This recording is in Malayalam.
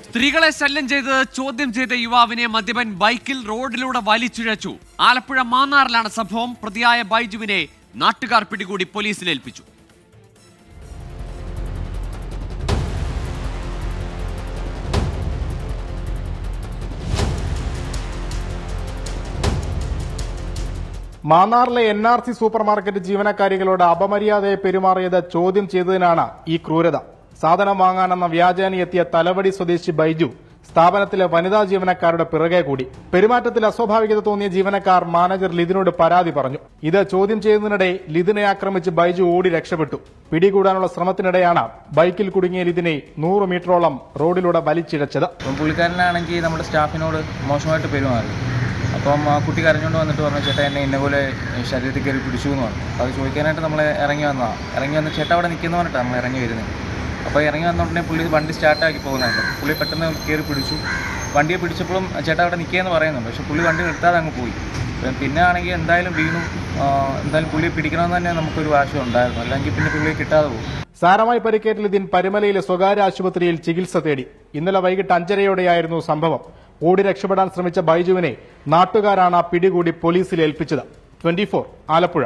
സ്ത്രീകളെ ശല്യം ചെയ്ത് ചോദ്യം ചെയ്ത യുവാവിനെ മദ്യപൻ ബൈക്കിൽ റോഡിലൂടെ വലിച്ചിഴച്ചു. ആലപ്പുഴ മാന്നാറിലാണ് സംഭവം. പ്രതിയായ ബൈജുവിനെ നാട്ടുകാർ പിടികൂടി പോലീസിൽ ഏൽപ്പിച്ചു. മാന്നാറിലെ NRC സൂപ്പർ മാർക്കറ്റ് ജീവനക്കാരികളോട് അപമര്യാദയെ പെരുമാറിയത് ചോദ്യം ചെയ്തതിനാണ് ഈ ക്രൂരത. സാധനം വാങ്ങാനെന്ന വ്യാജേന എത്തിയ തലവടി സ്വദേശി ബൈജു സ്ഥാപനത്തിലെ വനിതാ ജീവനക്കാരുടെ പിറകെ കൂടി. പെരുമാറ്റത്തിൽ അസ്വാഭാവികത തോന്നിയ ജീവനക്കാർ മാനേജർ ലിതിനോട് പരാതി പറഞ്ഞു. ഇത് ചോദ്യം ചെയ്യുന്നതിനിടെ ലിതിനെ ആക്രമിച്ച് ബൈജു ഓടി രക്ഷപ്പെട്ടു. പിടികൂടാനുള്ള ശ്രമത്തിനിടെയാണ് ബൈക്കിൽ കുടുങ്ങിയ ലിതിനെ 100 മീറ്ററോളം റോഡിലൂടെ വലിച്ചിഴച്ചത്. പുള്ളിക്കാരനാണെങ്കിൽ നമ്മുടെ സ്റ്റാഫിനോട് മോശമായിട്ട് പെരുമാറി. അപ്പം ആ കുട്ടി കരഞ്ഞുകൊണ്ട് വന്നിട്ട് പറഞ്ഞു, ചേട്ടാ എന്നെ ഇന്നപോലെ ശരീരത്തിൽ കയറി പിടിച്ചു എന്ന് പറഞ്ഞു. അപ്പോൾ അത് ചോദിക്കാനായിട്ട് നമ്മൾ ഇറങ്ങി വന്നതാണ്. ഇറങ്ങി വന്ന് ചേട്ടാ അവിടെ നിൽക്കുന്ന പറഞ്ഞിട്ടാണ് നമ്മൾ ഇറങ്ങി വരുന്നത്. അപ്പോൾ ഇറങ്ങി വന്നോടനെ പുള്ളി വണ്ടി സ്റ്റാർട്ടാക്കി പോകുന്നുണ്ട്. പുള്ളി പെട്ടെന്ന് കയറി പിടിച്ചു. വണ്ടിയെ പിടിച്ചപ്പോഴും ചേട്ടാ അവിടെ നിൽക്കുകയെന്ന് പറയുന്നുണ്ട്. പക്ഷേ പുള്ളി വണ്ടി നിർത്താതെ അങ്ങ് പോയി. പിന്നെ ആണെങ്കിൽ എന്തായാലും വീണു. എന്തായാലും പുള്ളിയെ പിടിക്കണമെന്ന് തന്നെ നമുക്കൊരു ആശയം ഉണ്ടായിരുന്നു. അല്ലെങ്കിൽ പിന്നെ പുള്ളിയെ കിട്ടാതെ പോകും. സാരമായി പരിക്കേറ്റ ലിതിൻ പരുമലയിലെ സ്വകാര്യ ആശുപത്രിയിൽ ചികിത്സ തേടി. ഇന്നലെ വൈകിട്ട് 5:30യോടെയായിരുന്നു സംഭവം. ഓടി രക്ഷപ്പെടാൻ ശ്രമിച്ച ബൈജുവിനെ നാട്ടുകാരാണ് പിടികൂടി പോലീസിൽ ഏൽപ്പിച്ചത്. 24 ആലപ്പുഴ.